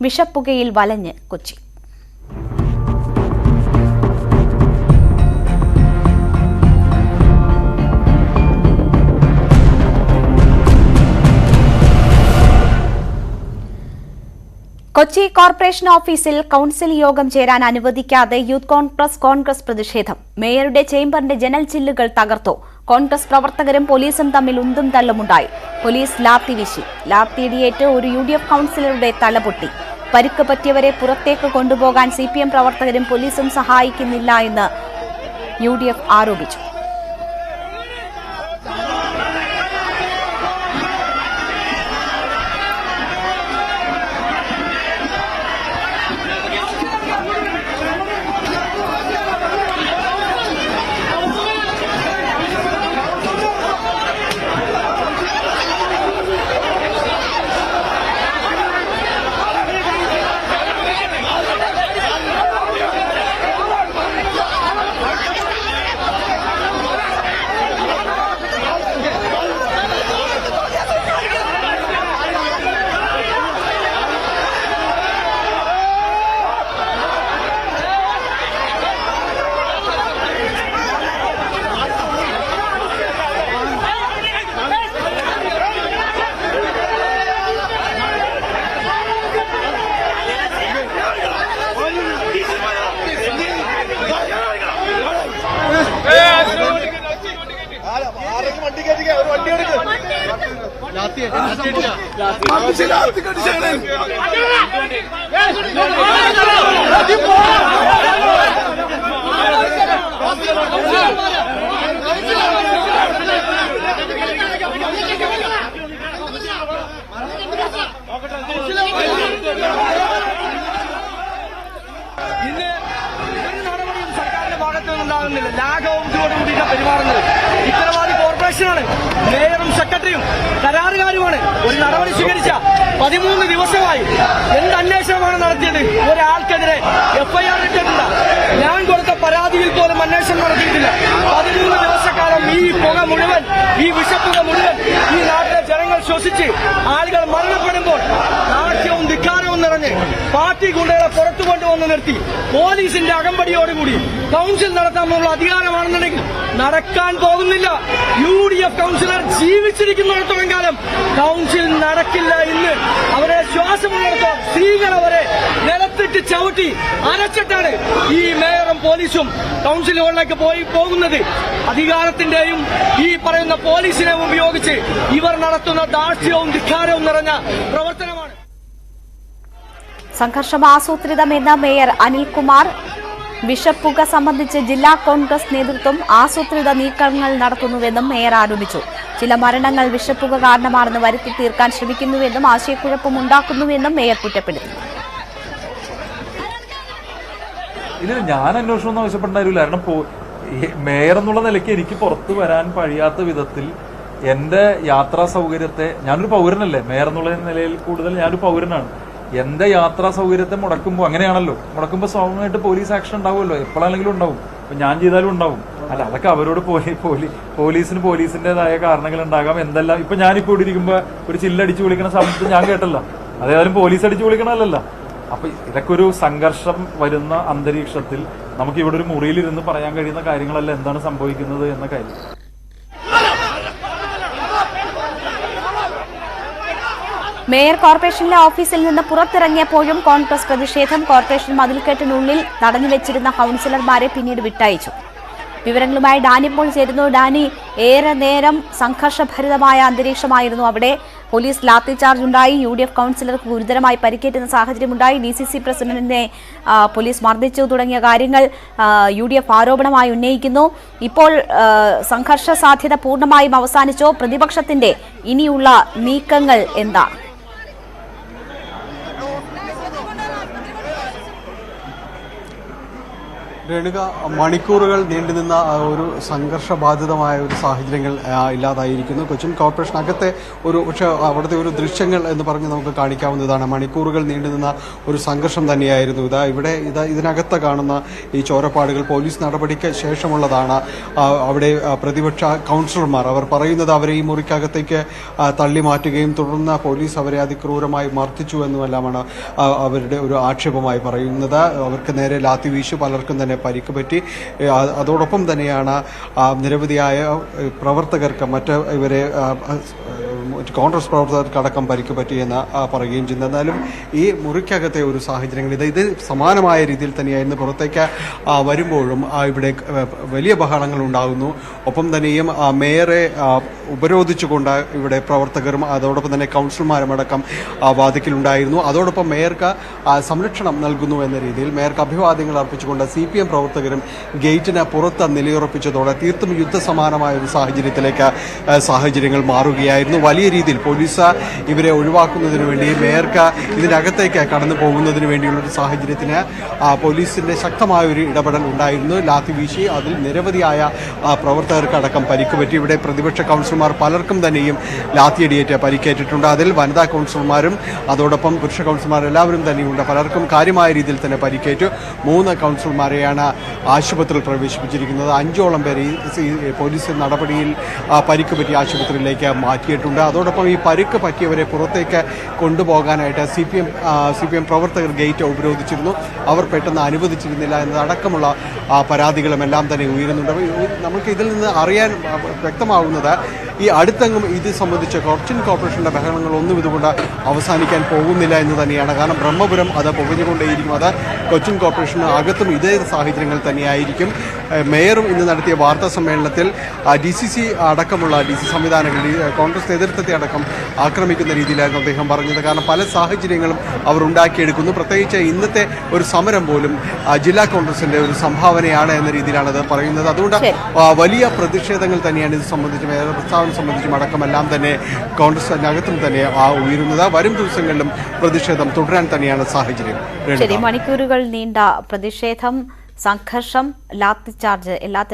വിഷപ്പുകയിൽ വലഞ്ഞ് Kochi. Kochi corporation ഓഫീസിൽ council യോഗം ചേരാൻ അനുവദിക്കാതെ യൂത്ത് കോൺഗ്രസ് പ്രതിഷേധം. മേയറുടെ ചേംബറിന്റെ ജനൽ ചില്ലുകൾ തകർത്തു. കോൺഗ്രസ് പ്രവർത്തകരും പോലീസും തമ്മിൽ ഉന്തും തള്ളുമുണ്ടായി. പോലീസ് ലാത്തി വീശി. ലാത്തിയിടിയേറ്റ് ഒരു UDF കൌൺസിലറുടെ തലപൊട്ടി. പരിക്ക് പറ്റിയവരെ പുറത്തേക്ക് കൊണ്ടുപോകാൻ CPM പ്രവർത്തകരും പോലീസും സഹായിക്കുന്നില്ല എന്ന് UDF ആരോപിച്ചു. ലാഘവത്തോടുകൂടിയാണ് പെരുമാറുന്നത്. ഉത്തരവാദി കോർപ്പറേഷനാണ്, മേയറും സെക്രട്ടറിയും കരാറുകാരുമാണ്. ഒരു നടപടി സ്വീകരിച്ച 13 ദിവസമായി എന്ത് അന്വേഷണമാണ് നടത്തിയത്? ഒരാൾക്കെതിരെ FIR ഇട്ടിട്ടില്ല. ഞാൻ കൊടുത്ത പരാതിയിൽ പോലും അന്വേഷണം നടത്തിയിട്ടില്ല. 13 ദിവസക്കാലം ഈ പുക മുഴുവൻ, ഈ വിഷപ്പുക മുഴുവൻ ഈ നാട്ടിലെ ജനങ്ങൾ ശ്വസിച്ച് ആളുകൾ മരണപ്പെടുമ്പോൾ നാട്യവും ധിക്കാരവും നിറഞ്ഞ് പാർട്ടി ഗുണ്ടകളെ പുറത്തു കൊണ്ടുവന്ന് നിർത്തി പോലീസിന്റെ അകമ്പടിയോടുകൂടി കൌൺസിൽ നടത്താനുള്ള അധികാരമാണെന്നുണ്ടെങ്കിൽ നടക്കാൻ പോകുന്നില്ല. UDF കൌൺസിലർ ജീവിച്ചിരിക്കുന്നിടത്തോളം കാലം കൌൺസിൽ നടക്കില്ല. ഇന്ന് അവരെ ശ്വാസമുള്ളിടത്തോളം സ്ത്രീകൾ അവരെ നിലത്തിട്ട് ചവിട്ടി അരച്ചിട്ടാണ് ഈ മേയറും പോലീസും കൌൺസിലുകളിലേക്ക് പോകുന്നത്. അധികാരത്തിന്റെയും ഈ പറയുന്ന പോലീസിനെ ഉപയോഗിച്ച് ഇവർ നടത്തുന്ന ദാർഷ്ട്യവും ധിക്കാരവും നിറഞ്ഞ പ്രവർത്തനമാണ്. സംഘർഷം ആസൂത്രിതമെന്ന മേയർ അനിൽകുമാർ. വിഷപ്പുക സംബന്ധിച്ച് ജില്ലാ കോൺഗ്രസ് നേതൃത്വം ആസൂത്രിത നീക്കങ്ങൾ നടത്തുന്നുവെന്നും മേയർ ആരോപിച്ചു. ചില മരണങ്ങൾ വിഷപ്പുക കാരണമാണെന്ന് വരുത്തി തീർക്കാൻ ശ്രമിക്കുന്നുവെന്നും ആശയക്കുഴപ്പം ഉണ്ടാക്കുന്നുവെന്നും മേയർ കുറ്റപ്പെടുത്തി. ഇത് ഞാൻ അന്വേഷണം ആവശ്യപ്പെട്ടായിരില്ല. കാരണം മേയർ എന്നുള്ള നിലയ്ക്ക് എനിക്ക് പുറത്തു വരാൻ കഴിയാത്ത വിധത്തിൽ എന്റെ യാത്രാ സൗകര്യത്തെ, ഞാനൊരു പൗരനല്ലേ, മേയർ എന്നുള്ള നിലയിൽ കൂടുതൽ ഞാനൊരു പൗരനാണ്. എന്റെ യാത്രാ സൗകര്യത്തെ മുടക്കുമ്പോൾ, അങ്ങനെയാണല്ലോ, മുടക്കുമ്പോൾ സ്വാഭാവികമായിട്ട് പോലീസ് ആക്ഷൻ ഉണ്ടാവുമല്ലോ, എപ്പോഴാണെങ്കിലും ഉണ്ടാവും. ഇപ്പൊ ഞാൻ ചെയ്താലും ഉണ്ടാവും. അല്ല, അതൊക്കെ അവരോട് പോലീസിന് പോലീസിന്റേതായ കാരണങ്ങൾ ഉണ്ടാകാം. എന്തെല്ലാം ഇപ്പൊ ഞാനിപ്പോ ഇവിടെ ഇരിക്കുമ്പോ ഒരു ചില്ലടിച്ചു വിളിക്കുന്ന സമയത്ത് ഞാൻ കേട്ടല്ല, അതേതായാലും പോലീസ് അടിച്ചു വിളിക്കണമല്ല. അപ്പൊ ഇതൊക്കെ ഒരു സംഘർഷം വരുന്ന അന്തരീക്ഷത്തിൽ നമുക്ക് ഇവിടെ ഒരു മുറിയിലിരുന്ന് പറയാൻ കഴിയുന്ന കാര്യങ്ങളല്ല എന്താണ് സംഭവിക്കുന്നത് എന്ന കാര്യം. മേയർ കോർപ്പറേഷനിലെ ഓഫീസിൽ നിന്ന് പുറത്തിറങ്ങിയപ്പോഴും കോൺഗ്രസ് പ്രതിഷേധം. കോർപ്പറേഷൻ മതിൽക്കെട്ടിനുള്ളിൽ തടഞ്ഞുവെച്ചിരുന്ന കൌൺസിലർമാരെ പിന്നീട് വിട്ടയച്ചു. വിവരങ്ങളുമായി ഡാനി ഇപ്പോൾ ചേരുന്നു. ഡാനി, ഏറെ നേരം സംഘർഷഭരിതമായ അന്തരീക്ഷമായിരുന്നു അവിടെ. പോലീസ് ലാത്തിചാർജ് ഉണ്ടായി. UDF കൌൺസിലർക്ക് ഗുരുതരമായി പരിക്കേറ്റുന്ന സാഹചര്യമുണ്ടായി. DCC പ്രസിഡന്റിനെ പോലീസ് മർദ്ദിച്ചു തുടങ്ങിയ കാര്യങ്ങൾ UDF ആരോപണമായി ഉന്നയിക്കുന്നു. ഇപ്പോൾ സംഘർഷ സാധ്യത പൂർണ്ണമായും അവസാനിച്ചോ? പ്രതിപക്ഷത്തിന്റെ ഇനിയുള്ള നീക്കങ്ങൾ എന്താണ്? രേണുക, മണിക്കൂറുകൾ നീണ്ടുനിന്ന ഒരു സംഘർഷബാധിതമായ ഒരു സാഹചര്യങ്ങൾ ഇല്ലാതായിരിക്കുന്നു. കൊച്ചിൻ കോർപ്പറേഷനകത്തെ പക്ഷേ അവിടുത്തെ ഒരു ദൃശ്യങ്ങൾ എന്ന് പറഞ്ഞ് നമുക്ക് കാണിക്കാവുന്നതാണ്. മണിക്കൂറുകൾ നീണ്ടുനിന്ന ഒരു സംഘർഷം തന്നെയായിരുന്നു. ഇതിനകത്ത് കാണുന്ന ഈ ചോരപ്പാടുകൾ പോലീസ് നടപടിക്ക് ശേഷമുള്ളതാണ്. അവിടെ പ്രതിപക്ഷ കൗൺസിലർമാർ അവർ പറയുന്നത് അവരെ ഈ മുറിക്കകത്തേക്ക് തള്ളി മാറ്റുകയും തുടർന്ന് പോലീസ് അവരെ അതിക്രൂരമായി മർദ്ദിച്ചു എന്നുമെല്ലാമാണ് അവരുടെ ഒരു ആക്ഷേപമായി പറയുന്നത്. അവർക്ക് നേരെ ലാത്തി വീശു, പലർക്കും തന്നെ പരിക്ക് പറ്റി. അതോടൊപ്പം തന്നെയാണ് നിരവധിയായ പ്രവർത്തകർക്ക് ഇവരെ കോൺഗ്രസ് പ്രവർത്തകർക്കടക്കം പരിക്ക് പറ്റിയെന്ന് പറയുകയും ചെയ്യുന്നത്. എന്നാലും ഈ മുറിക്കകത്തെ ഒരു സാഹചര്യങ്ങൾ ഇത് സമാനമായ രീതിയിൽ തന്നെയായിരുന്നു. പുറത്തേക്ക് വരുമ്പോഴും ഇവിടെ വലിയ ബഹളങ്ങൾ ഉണ്ടാകുന്നു. ഒപ്പം തന്നെയും മേയറെ ഉപരോധിച്ചുകൊണ്ട് ഇവിടെ പ്രവർത്തകരും അതോടൊപ്പം തന്നെ കൗൺസിലർമാരുമടക്കം വാതിക്കലുണ്ടായിരുന്നു. അതോടൊപ്പം മേയർക്ക് സംരക്ഷണം നൽകുന്നു എന്ന രീതിയിൽ മേയർക്ക് അഭിവാദ്യങ്ങൾ അർപ്പിച്ചുകൊണ്ട് CPM പ്രവർത്തകരും ഗേറ്റിന് പുറത്ത് നിലയുറപ്പിച്ചതോടെ തീർത്തും യുദ്ധസമാനമായ ഒരു സാഹചര്യങ്ങൾ മാറുകയായിരുന്നു. വലിയ രീതിയിൽ പോലീസ് ഇവരെ ഒഴിവാക്കുന്നതിന് വേണ്ടി മേയർക്ക് ഇതിനകത്തേക്ക് കടന്നു പോകുന്നതിന് വേണ്ടിയുള്ള ഒരു സാഹചര്യത്തിന് പോലീസിന്റെ ശക്തമായ ഒരു ഇടപെടൽ ഉണ്ടായിരുന്നു. ലാത്തി വീശി അതിൽ നിരവധിയായ പ്രവർത്തകർക്കടക്കം പരിക്ക് പറ്റി. ഇവിടെ പ്രതിപക്ഷ കൗൺസിലർമാർ പലർക്കും തന്നെയും ലാത്തിയടിയേറ്റ് പരിക്കേറ്റിട്ടുണ്ട്. അതിൽ വനിതാ കൗൺസിലർമാരും അതോടൊപ്പം പുരുഷ കൗൺസിലർമാർ എല്ലാവരും തന്നെയുണ്ട്. പലർക്കും കാര്യമായ രീതിയിൽ തന്നെ പരിക്കേറ്റു. 3 കൗൺസിലർമാരെയാണ് ആശുപത്രിയിൽ പ്രവേശിപ്പിച്ചിരിക്കുന്നത്. 5ഓളം പേര് ഈ പോലീസ് നടപടിയിൽ പരിക്ക് പറ്റി ആശുപത്രിയിലേക്ക് മാറ്റിയിട്ടുണ്ട്. അതോടൊപ്പം ഈ പരിക്ക് പറ്റിയവരെ പുറത്തേക്ക് കൊണ്ടുപോകാനായിട്ട് CPM പ്രവർത്തകർ ഗേറ്റ് ഉപരോധിച്ചിരുന്നു. അവർ പെട്ടെന്ന് അനുവദിച്ചിരുന്നില്ല എന്നതടക്കമുള്ള പരാതികളും എല്ലാം തന്നെ ഉയരുന്നുണ്ട്. നമുക്ക് ഇതിൽ നിന്ന് അറിയാൻ വ്യക്തമാവുന്നത് ഈ അടുത്തെങ്ങും ഇത് സംബന്ധിച്ച് കൊച്ചിൻ കോർപ്പറേഷന്റെ ബഹളങ്ങളൊന്നും ഇതുകൊണ്ട് അവസാനിക്കാൻ പോകുന്നില്ല എന്ന് തന്നെയാണ്. കാരണം ബ്രഹ്മപുരം അത് പുകഞ്ഞുകൊണ്ടേയിരിക്കും. അത് കൊച്ചിൻ കോർപ്പറേഷന് അകത്തും ഇതേ സാഹചര്യങ്ങൾ തന്നെയായിരിക്കും. മേയറും ഇന്ന് നടത്തിയ വാർത്താ സമ്മേളനത്തിൽ DCC അടക്കമുള്ള DC സംവിധാനങ്ങൾ കോൺഗ്രസ് നേതൃത്വത്തെ അടക്കം ആക്രമിക്കുന്ന രീതിയിലായിരുന്നു അദ്ദേഹം പറഞ്ഞത്. കാരണം പല സാഹചര്യങ്ങളും അവർ ഉണ്ടാക്കിയെടുക്കുന്നു. പ്രത്യേകിച്ച് ഇന്നത്തെ ഒരു സമരം പോലും ജില്ലാ കോൺഗ്രസിന്റെ ഒരു സംഭാവനയാണ് എന്ന രീതിയിലാണ് അത് പറയുന്നത്. അതുകൊണ്ട് വലിയ പ്രതിഷേധങ്ങൾ തന്നെയാണ് ഇത് സംബന്ധിച്ചും മേയറുടെ പ്രസ്താവന സംബന്ധിച്ചും അടക്കമെല്ലാം തന്നെ കോൺഗ്രസിനകത്തും തന്നെ വരും ദിവസങ്ങളിലും പ്രതിഷേധം തുടരാൻ തന്നെയാണ് സാഹചര്യം. മണിക്കൂറുകൾ നീണ്ട പ്രതിഷേധം, സംഘർഷം, ലാത്തിച്ചാർജ് എല്ലാത്തിനും